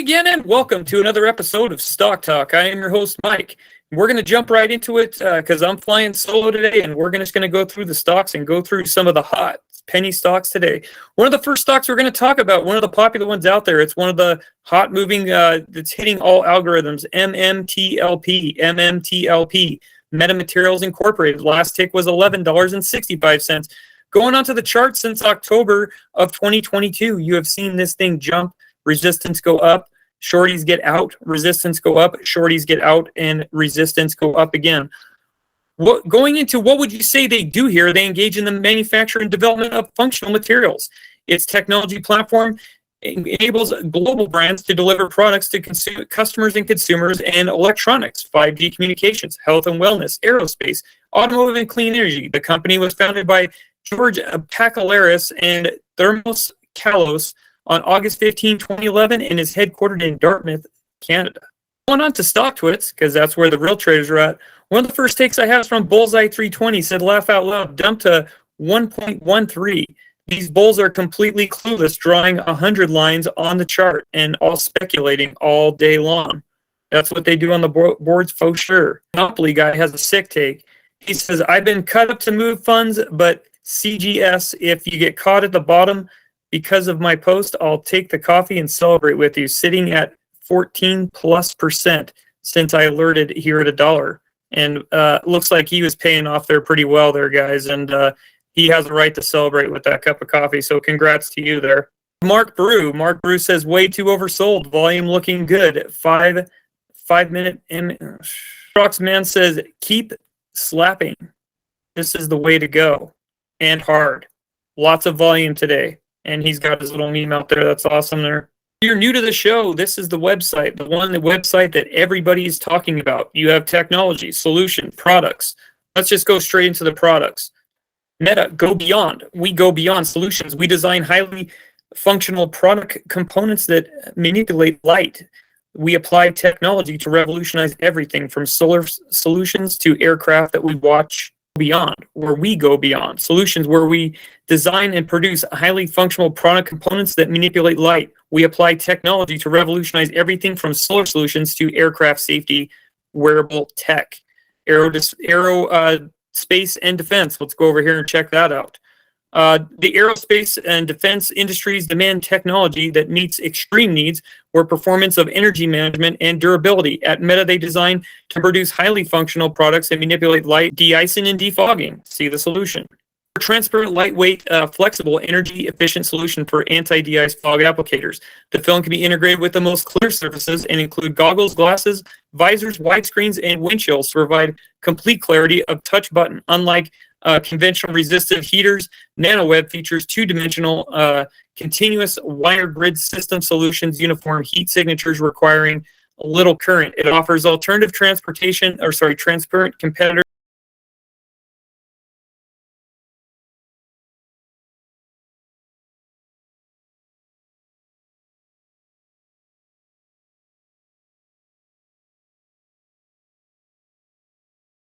again, and welcome to another episode of Stock Talk. I am your host, Mike. We're going to jump right into it because I'm flying solo today, and we're just going to go through the stocks and go through some of the hot penny stocks today. One of the first stocks we're going to talk about, one of the popular ones out there, it's one of the hot moving that's hitting all algorithms, MMTLP, Meta Materials Incorporated. Last tick was $11.65. Going onto the chart since October of 2022, you have seen this thing jump. Resistance go up, shorties get out, resistance go up, shorties get out, and resistance go up again. Going into what would you say they do here? They engage in the manufacture and development of functional materials. Its technology platform enables global brands to deliver products to customers and consumers and electronics, 5G communications, health and wellness, aerospace, automotive, and clean energy. The company was founded by George Pacalaris and Thermos Kalos on August 15, 2011, and is headquartered in Dartmouth, Canada. Going on to stock twits, because that's where the real traders are at. One of the first takes I have is from Bullseye 320, said laugh out loud, dumped to 1.13. These bulls are completely clueless, drawing 100 lines on the chart and all speculating all day long. That's what they do on the boards for sure. Monopoly guy has a sick take. He says, I've been cut up to move funds, but CGS, if you get caught at the bottom, because of my post, I'll take the coffee and celebrate with you, sitting at 14+% since I alerted here at $1. And looks like he was paying off there pretty well there, guys. And he has a right to celebrate with that cup of coffee. So congrats to you there. Mark Brew says way too oversold. Volume looking good. 5 minute. Roxman says keep slapping. This is the way to go. And hard. Lots of volume today. And he's got his little meme out there. That's awesome there. If you're new to the show, this is the website, the website that everybody is talking about. You have technology, solution, products. Let's just go straight into the products. Meta, go beyond. We go beyond solutions. We design highly functional product components that manipulate light. We apply technology to revolutionize everything from solar solutions to aircraft that we watch beyond, where we go beyond. Solutions where we design and produce highly functional product components that manipulate light. We apply technology to revolutionize everything from solar solutions to aircraft safety, wearable tech, space and defense. Let's go over here and check that out. The aerospace and defense industries demand technology that meets extreme needs where performance of energy management and durability. At Meta, they design to produce highly functional products that manipulate light, de-icing, and defogging. See the solution. Transparent, lightweight, flexible, energy-efficient solution for anti-de-ice fog applicators. The film can be integrated with the most clear surfaces and include goggles, glasses, visors, widescreens, and windshields to provide complete clarity of touch button. Unlike conventional resistive heaters, NanoWeb features two-dimensional continuous wire grid system solutions, uniform heat signatures requiring little current. It offers alternative transparent competitors.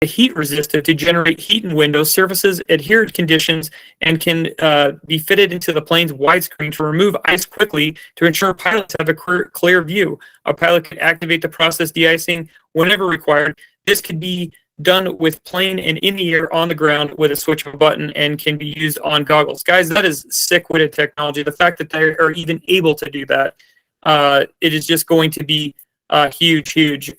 Heat resistive to generate heat in windows, surfaces, adhered conditions, and can be fitted into the plane's widescreen to remove ice quickly to ensure pilots have a clear view. A pilot can activate the process de-icing whenever required. This can be done with plane and in the air, on the ground with a switch of a button, and can be used on goggles. Guys, that is sick-witted technology. The fact that they are even able to do that, it is just going to be huge,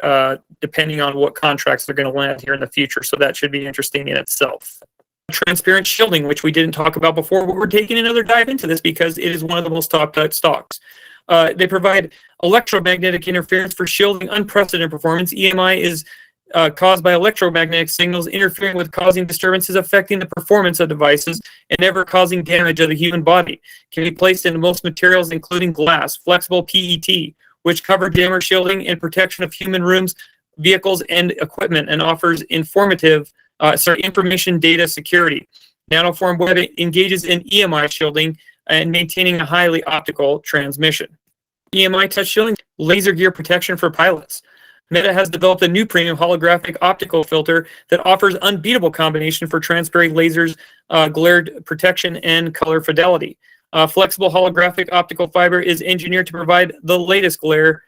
depending on what contracts they're going to land here in the future. So that should be interesting in itself. Transparent shielding, which we didn't talk about before, but we're taking another dive into this because it is one of the most top-touch stocks. They provide electromagnetic interference for shielding, unprecedented performance. EMI is caused by electromagnetic signals interfering with causing disturbances affecting the performance of devices and never causing damage of the human body. Can be placed into most materials, including glass, flexible PET, which cover jammer shielding and protection of human rooms, vehicles, and equipment, and offers information data security. Nanoform Web engages in EMI shielding and maintaining a highly optical transmission. EMI touch shielding, laser gear protection for pilots. Meta has developed a new premium holographic optical filter that offers unbeatable combination for transparent lasers, glare protection, and color fidelity. Flexible holographic optical fiber is engineered to provide the latest glare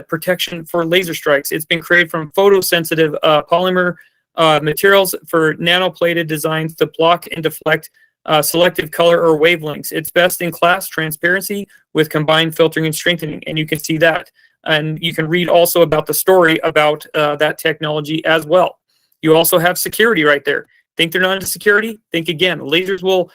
protection for laser strikes. It's been created from photosensitive polymer materials for nanoplated designs to block and deflect selective color or wavelengths. It's best in class transparency with combined filtering and strengthening, and you can see that. And you can read also about the story about that technology as well. You also have security right there. Think they're not into security? Think again. Lasers will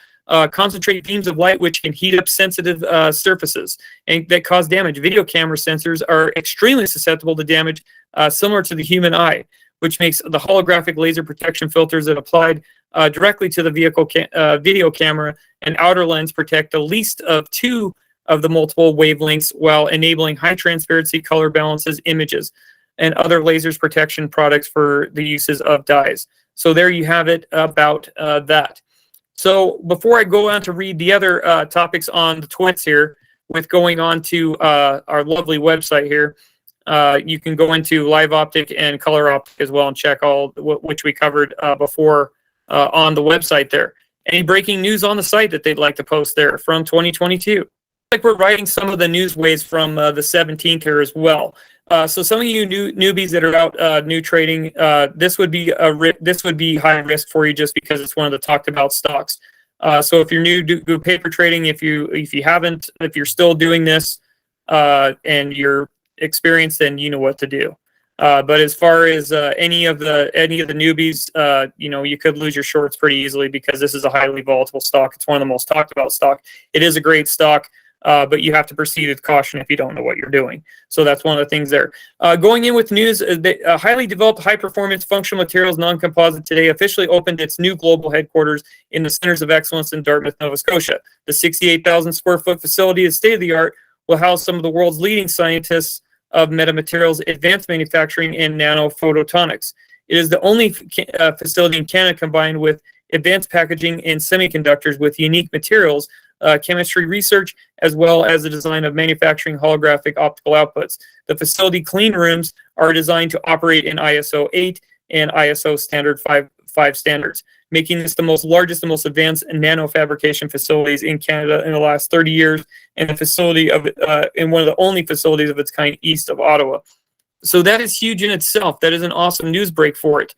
concentrate beams of light which can heat up sensitive surfaces and that cause damage. Video camera sensors are extremely susceptible to damage, similar to the human eye, which makes the holographic laser protection filters that applied directly to the vehicle video camera and outer lens protect the least of 2 of the multiple wavelengths while enabling high transparency color balances images and other lasers protection products for the uses of dyes. So there you have it about that. So before I go on to read the other topics on the twits here, with going on to our lovely website here, you can go into Live Optic and Color Optic as well and check all which we covered before on the website there. Any breaking news on the site that they'd like to post there from 2022? Like we're writing some of the newsways from the 17th here as well. So some of you newbies that are out new trading, this would be high risk for you just because it's one of the talked about stocks. So if you're new to paper trading, if you're still doing this and you're experienced, then you know what to do. But as far as any of the newbies, you could lose your shorts pretty easily because this is a highly volatile stock. It's one of the most talked about stock. It is a great stock. But you have to proceed with caution if you don't know what you're doing. So that's one of the things there. Going in with news, highly developed high-performance functional materials non-composite today officially opened its new global headquarters in the Centers of Excellence in Dartmouth, Nova Scotia. The 68,000 square foot facility is state-of-the-art, will house some of the world's leading scientists of metamaterials, advanced manufacturing, and nanophotonics. It is the only facility in Canada combined with advanced packaging and semiconductors with unique materials, chemistry research, as well as the design of manufacturing holographic optical outputs. The facility clean rooms are designed to operate in ISO 8 and ISO standard 5 standards, making this the largest and most advanced nanofabrication facilities in Canada in the last 30 years, and and one of the only facilities of its kind east of Ottawa. So that is huge in itself. That is an awesome news break for it.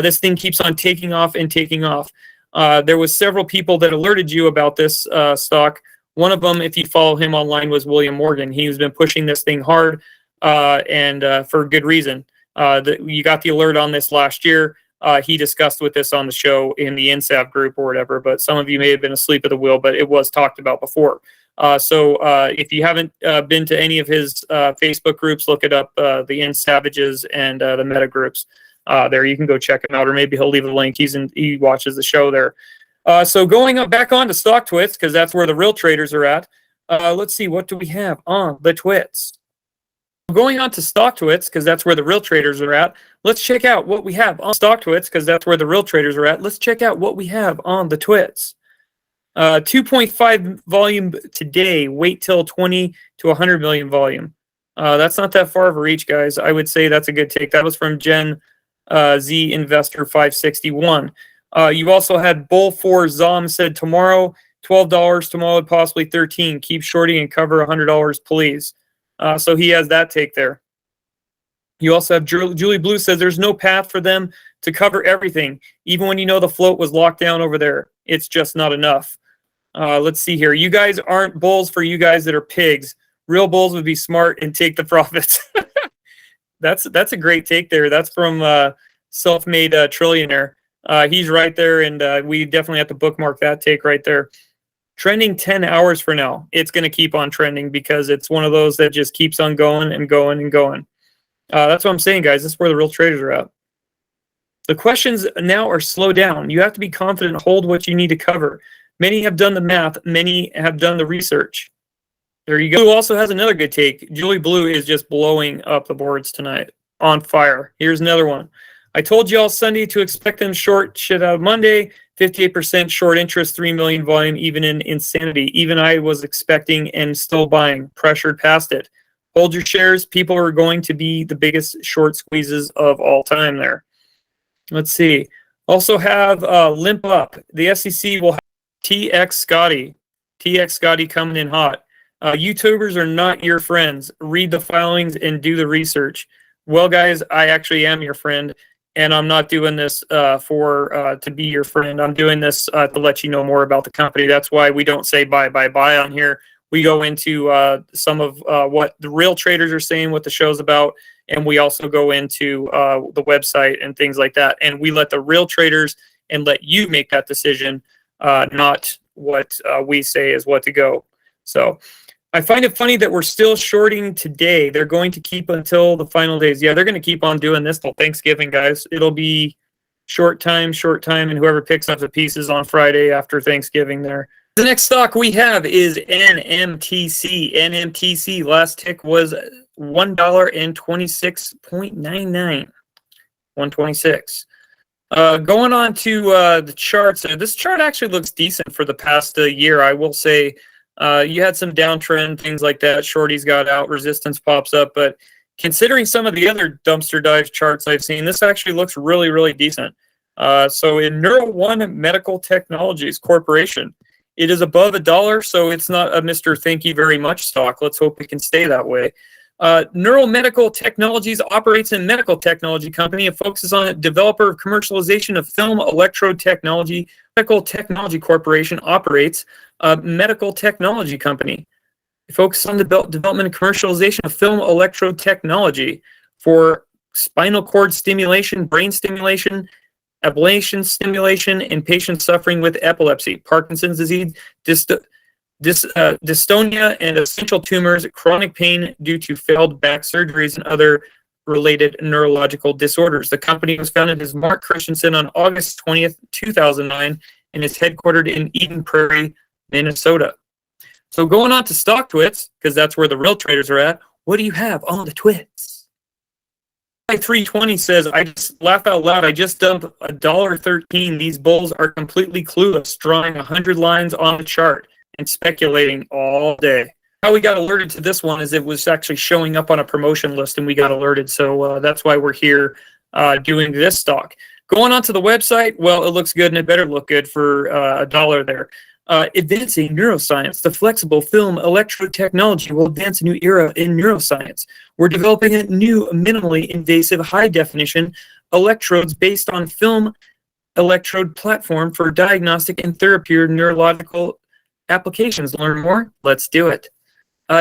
This thing keeps on taking off and taking off. There was several people that alerted you about this stock. One of them, if you follow him online, was William Morgan. He's been pushing this thing hard and for good reason. You got the alert on this last year. He discussed with this on the show in the INSAV group or whatever, but some of you may have been asleep at the wheel, but it was talked about before. So if you haven't been to any of his Facebook groups, look it up, the InSavages and the Meta groups. There you can go check him out, or maybe he'll leave a link. He watches the show there. So going back on to stock twits, because that's where the real traders are at. Let's see, what do we have on the twits? Going on to stock twits, because that's where the real traders are at. Let's check out what we have on stock twits, because that's where the real traders are at. Let's check out what we have on the twits. 2.5 volume today. Wait till 20 to 100 million volume. That's not that far of a reach, guys. I would say that's a good take. That was from Gen Z Investor 561. You also had Bull 4 Zom said tomorrow $12, tomorrow possibly 13. Keep shorting and cover $100, please. So he has that take there. You also have Julie Blue says there's no path for them to cover everything, even when you know the float was locked down over there. It's just not enough. Let's see here. You guys aren't bulls for you guys that are pigs. Real bulls would be smart and take the profits. That's a great take there. That's from Self-Made Trillionaire. He's right there, and we definitely have to bookmark that take right there. Trending 10 hours for now. It's going to keep on trending because it's one of those that just keeps on going and going and going. That's what I'm saying, guys. This is where the real traders are at. The questions now are slow down. You have to be confident, hold what you need to cover. Many have done the math. Many have done the research. There you go. Blue also has another good take. Julie Blue is just blowing up the boards tonight. On fire. Here's another one. I told you all Sunday to expect them short shit out of Monday. 58% short interest, 3 million volume, even in insanity. Even I was expecting and still buying. Pressured past it. Hold your shares. People are going to be the biggest short squeezes of all time there. Let's see. Also have Limp Up. The SEC will have TX Scotty. TX Scotty coming in hot. YouTubers are not your friends. Read the filings and do the research. Well, guys, I actually am your friend, and I'm not doing this to be your friend. I'm doing this to let you know more about the company. That's why we don't say buy on here. We go into some of what the real traders are saying, what the show's about, and we also go into the website and things like that. And we let the real traders and let you make that decision, not what we say is what to go. So I find it funny that we're still shorting today. They're going to keep until the final days. Yeah, they're going to keep on doing this till Thanksgiving, guys. It'll be short time, and whoever picks up the pieces on Friday after Thanksgiving there. The next stock we have is NMTC. NMTC last tick was $1.26.99. 126. Going on to the charts. This chart actually looks decent for the past year, I will say. You had some downtrend, things like that. Shorties got out, resistance pops up. But considering some of the other dumpster dive charts I've seen, this actually looks really, really decent. So in Neural One Medical Technologies Corporation, it is above $1, so it's not a Mr. Thank you very much stock. Let's hope it can stay that way. Neural Medical Technologies operates a medical technology company. It focuses on a developer of commercialization of film electrode technology. Medical Technology Corporation operates a medical technology company. It focuses on the development and commercialization of film electrode technology for spinal cord stimulation, brain stimulation, ablation stimulation in patients suffering with epilepsy, Parkinson's disease, dystonia, and essential tumors, chronic pain due to failed back surgeries, and other related neurological disorders. The company was founded as Mark Christensen on August 20th, 2009, and is headquartered in Eden Prairie, Minnesota. So going on to stock twits, because that's where the real traders are at. What do you have on the twits? 320 says, I just laugh out loud. I just dumped $1.13. These bulls are completely clueless, drawing 100 lines on the chart and speculating all day. How we got alerted to this one is it was actually showing up on a promotion list and we got alerted. So that's why we're here doing this stock. Going on to the website, well, it looks good and it better look good for $1 there. Advancing neuroscience. The flexible film electrode technology will advance a new era in neuroscience. We're developing a new minimally invasive high-definition electrodes based on film electrode platform for diagnostic and therapeutic neurological applications. Learn more? Let's do it.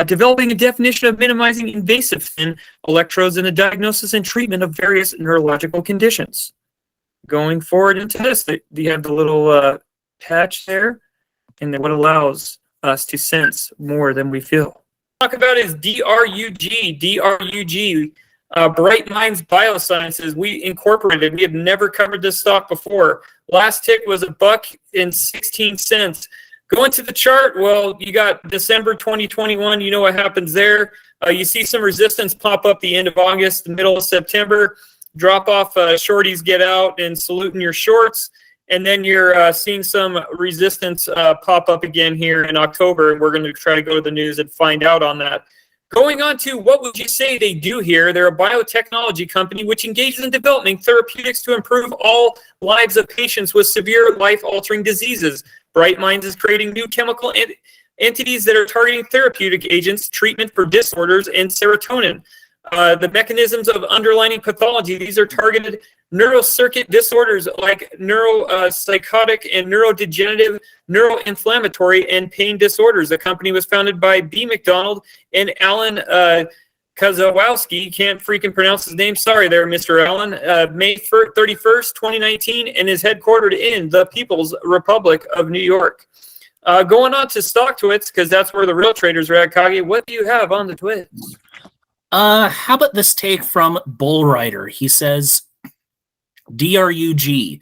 Developing a definition of minimizing invasive thin electrodes in the diagnosis and treatment of various neurological conditions. Going forward into this, you have the little patch there, and what allows us to sense more than we feel. Talk about is DRUG. DRUG, Bright Minds Biosciences. We incorporated. We have never covered this stock before. Last tick was $1.16. Going to the chart, well, you got December 2021. You know what happens there. You see some resistance pop up the end of August, the middle of September. Drop off, shorties get out and saluting your shorts. And then you're seeing some resistance pop up again here in October, and we're going to try to go to the news and find out on that. Going on to what would you say they do here? They're a biotechnology company which engages in developing therapeutics to improve all lives of patients with severe life-altering diseases. Bright Minds is creating new chemical entities that are targeting therapeutic agents, treatment for disorders, and serotonin. The mechanisms of underlying pathology, these are targeted neurocircuit disorders like neuropsychotic and neurodegenerative, neuroinflammatory, and pain disorders. The company was founded by B. McDonald and Alan Kozłowski. Can't freaking pronounce his name. Sorry there, Mr. Allen. May 31st, 2019, and is headquartered in the People's Republic of New York. Going on to stock twits, because that's where the real traders are at. Kage, what do you have on the twits? How about this take from Bull Rider? He says, DRUG,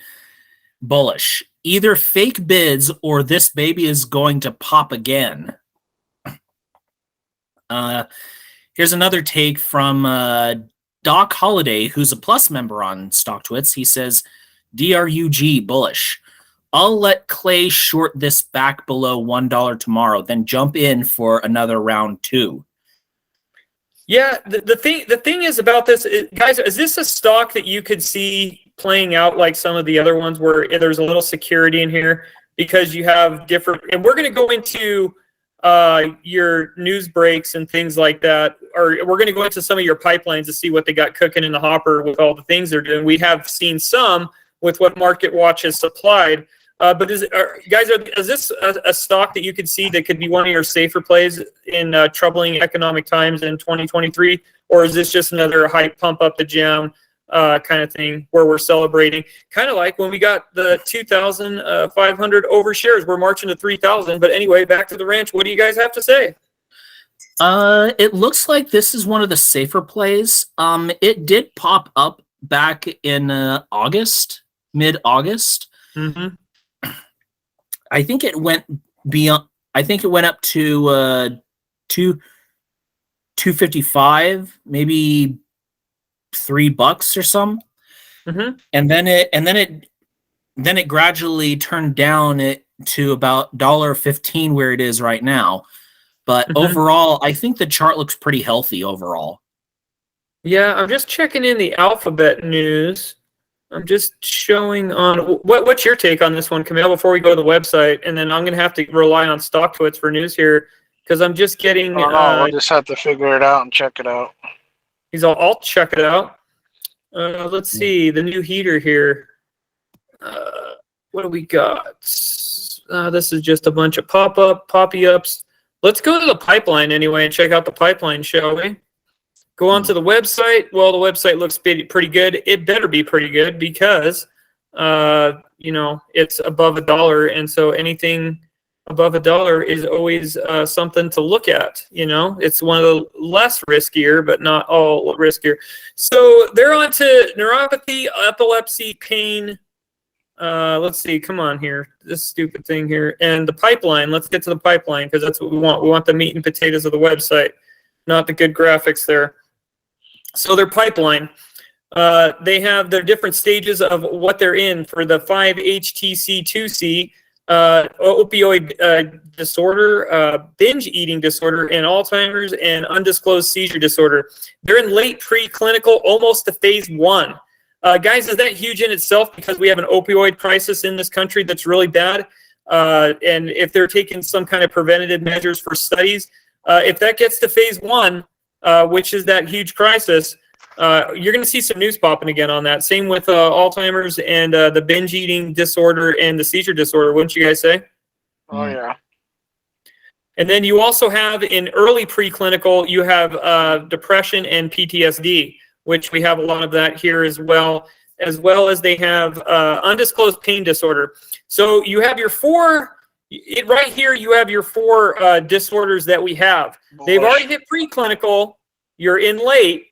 bullish. Either fake bids or this baby is going to pop again. Here's another take from Doc Holiday, who's a plus member on StockTwits. He says, DRUG, bullish. I'll let Clay short this back below $1 tomorrow, then jump in for another round 2. Yeah, the thing is about this, guys, is this a stock that you could see playing out like some of the other ones where there's a little security in here because you have different, and we're going to go into your news breaks and things like that, or we're going to go into some of your pipelines to see what they got cooking in the hopper with all the things they're doing. We have seen some with what Market Watch has supplied. But is this a stock that you could see that could be one of your safer plays in troubling economic times in 2023? Or is this just another hype pump up the gem kind of thing where we're celebrating? Kind of like when we got the 2,500 over shares. We're marching to 3,000. But anyway, back to the ranch. What do you guys have to say? It looks like this is one of the safer plays. It did pop up back in August, mid-August. Mm-hmm. I think it went beyond. I think it went up to 255, maybe $3 or something. Mm-hmm. And then it gradually turned down to about $1.15 where it is right now. But overall, I think the chart looks pretty healthy overall. Yeah, I'm just checking in the Alphabet news. I'm just showing on what's your take on this one, Camille, before we go to the website, and then I'm going to have to rely on StockTwits for news here because I'm just getting. We'll just have to figure it out and check it out. I'll check it out. Let's see the new heater here. What do we got? This is just a bunch of poppy ups. Let's go to the pipeline anyway and check out the pipeline, shall we? Go on to the website. Well, the website looks pretty good. It better be pretty good because, it's above $1, and so anything above $1 is always something to look at. It's one of the less riskier, but not all riskier. So they're on to neuropathy, epilepsy, pain. Let's see. Come on here. This stupid thing here. And the pipeline. Let's get to the pipeline because that's what we want. We want the meat and potatoes of the website, not the good graphics there. So their pipeline, they have their different stages of what they're in for the 5-HTC2C, opioid disorder, binge eating disorder, and Alzheimer's and undisclosed seizure disorder. They're in late preclinical, almost to phase 1. Guys, is that huge in itself because we have an opioid crisis in this country that's really bad? And if they're taking some kind of preventative measures for studies, if that gets to phase 1, which is that huge crisis, you're going to see some news popping again on that. Same with Alzheimer's and the binge eating disorder and the seizure disorder, wouldn't you guys say? Oh, yeah. And then you also have in early preclinical, you have depression and PTSD, which we have a lot of that here as well as they have undisclosed pain disorder. So you have your right here, you have your 4 disorders that we have. They've already hit preclinical. You're in late.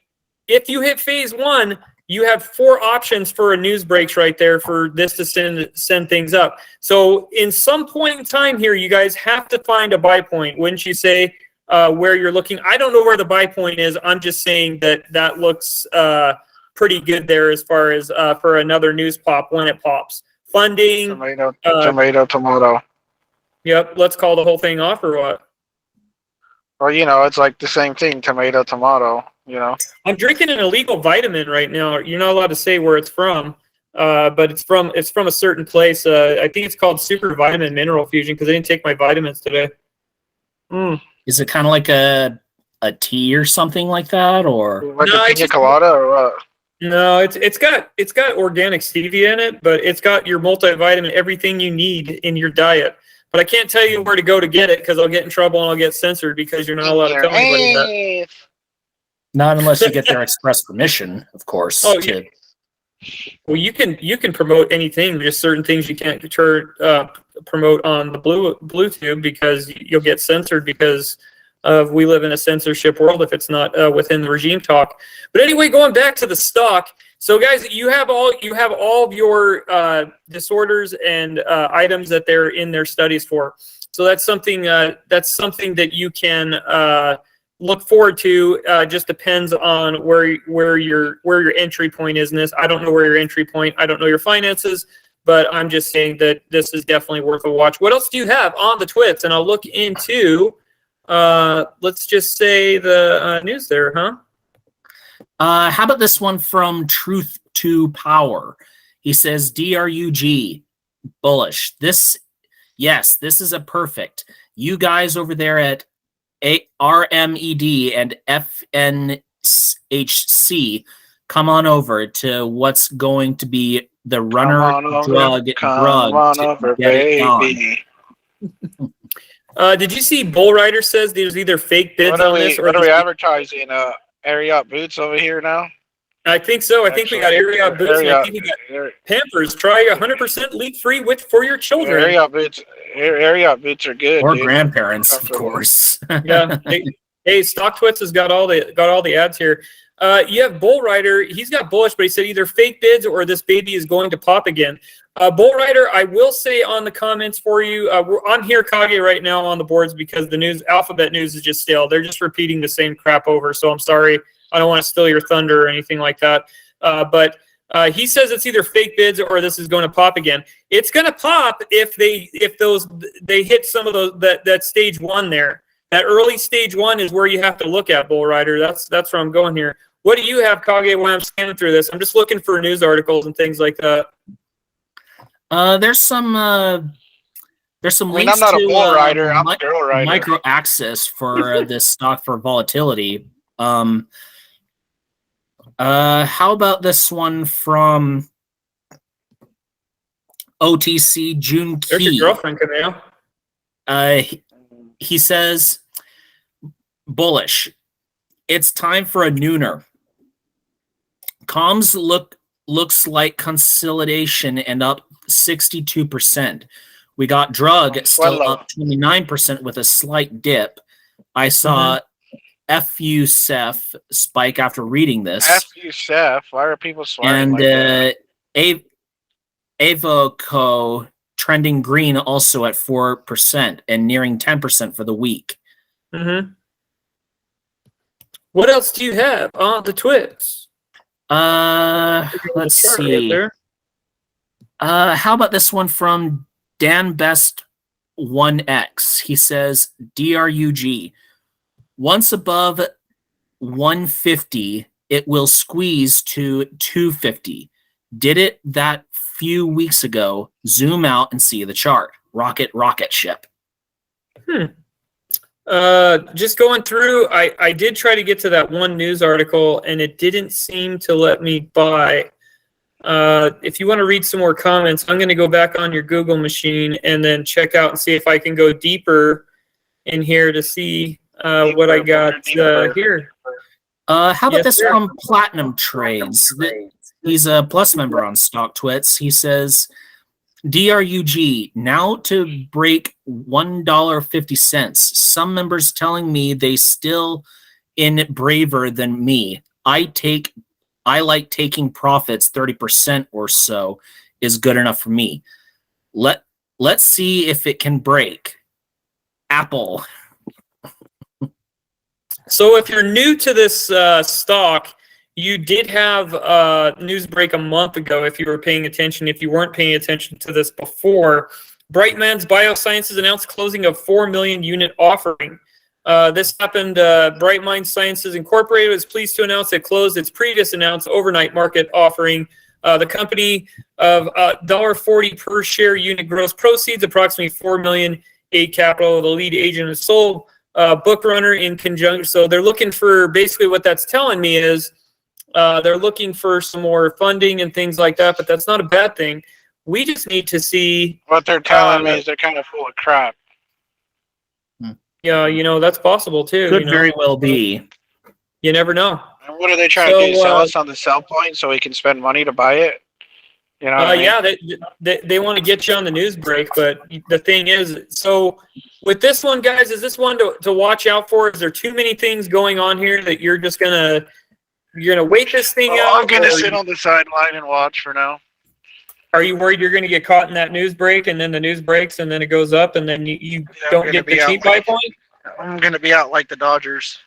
If you hit phase 1, you have 4 options for a news breaks right there for this to send things up. So in some point in time here, you guys have to find a buy point. Wouldn't you say where you're looking? I don't know where the buy point is. I'm just saying that looks pretty good there as far as for another news pop when it pops. Funding. Tomato. Yep, let's call the whole thing off or what? Or, it's like the same thing, tomato, I'm drinking an illegal vitamin right now. You're not allowed to say where it's from, but it's from a certain place. I think it's called Super Vitamin Mineral Fusion because I didn't take my vitamins today. Is it kind of like a tea or something like that, or like a pina colada or what? No, it's got organic stevia in it, but it's got your multivitamin, everything you need in your diet. But I can't tell you where to go to get it because I'll get in trouble and I'll get censored because you're not allowed to tell anybody that. Not unless you get their express permission, of course. Oh, yeah. Well, you can promote anything. Just certain things you can't promote on the Bluetooth because you'll get censored because we live in a censorship world if it's not within the regime talk. But anyway, going back to the stock. So guys, you have all of your disorders and items that they're in their studies for. So that's something that you can look forward to. Just depends on where your entry point is in this. I don't know where your entry point. I don't know your finances, but I'm just saying that this is definitely worth a watch. What else do you have on the twits? And I'll look into. Let's just say the news there, huh? How about this one from Truth to Power? He says, DRUG, bullish. This is a perfect. You guys over there at RMED and FNHC, come on over to what's going to be the runner drug to get it done. Did you see Bull Rider says there's either fake bids on this or what are we advertising? Ariat boots over here now? I think so. I think we got Ariat boots. And I think we got Pampers. Try 100% leak-free for your children. Ariat boots are good. Or dude. grandparents, of course. Yeah. Hey, StockTwits has got all the ads here. You have Bull Rider. He's got bullish, but he said either fake bids or this baby is going to pop again. Bull Rider, I will say on the comments for you, I'm here, Kage, right now on the boards because the news, Alphabet News is just stale. They're just repeating the same crap over. So I'm sorry. I don't want to steal your thunder or anything like that. But he says it's either fake bids or this is going to pop again. It's going to pop if they hit some of those that stage one there. That early stage one is where you have to look at, Bull Rider. That's where I'm going here. What do you have, Kage, when I'm scanning through this? I'm just looking for news articles and things like that. There's some links I'm not a bull rider. I'm a girl rider. Micro access for this stock for volatility. How about this one from OTC June Key? There's your girlfriend, Camille. He says, bullish. It's time for a nooner. Comms looks like consolidation and up 62%. We got drug still up 29% with a slight dip. I saw FUSEF spike after reading this. FUSEF? Why are people swearing and Avoco trending green also at 4% and nearing 10% for the week. What else do you have on the twits? Let's see. Right how about this one from Dan Best 1X? He says DRUG. Once above 150, it will squeeze to 250. Did it that few weeks ago. Zoom out and see the chart. Rocket ship. Just going through, I did try to get to that one news article, and it didn't seem to let me buy. If you want to read some more comments, I'm going to go back on your Google machine and then check out and see if I can go deeper in here to see what I got here. How about this from Platinum Trades? He's a Plus member on StockTwits. He says, DRUG, now to break $1.50. Some members telling me they still in braver than me. I like taking profits. 30% or so is good enough for me. Let's see if it can break. Apple. So if you're new to this stock, you did have news break a month ago if you were paying attention. If you weren't paying attention to this before, Brightman's Biosciences announced closing of 4 million unit offering. This happened. Brightmind Sciences Incorporated was pleased to announce it closed its previous announced overnight market offering. The company of $1.40 per share unit gross proceeds, approximately 4 million aid capital. The lead agent is sold. Book runner in conjunction. So they're looking for, basically what that's telling me is they're looking for some more funding and things like that, but that's not a bad thing. We just need to see. What they're telling me is they're kind of full of crap. Yeah, that's possible too. Could very well be. You never know. And what are they trying to do? Sell us on the sell point so we can spend money to buy it? You know what I mean? Yeah, they want to get you on the news break, but the thing is, so with this one, guys, is this one to watch out for? Is there too many things going on here that you're just gonna wait this thing out? I'm gonna sit on the sideline and watch for now. Are you worried you're gonna get caught in that news break, and then the news breaks, and then it goes up, and then you don't get the cheap buy point? I'm gonna be out like the Dodgers.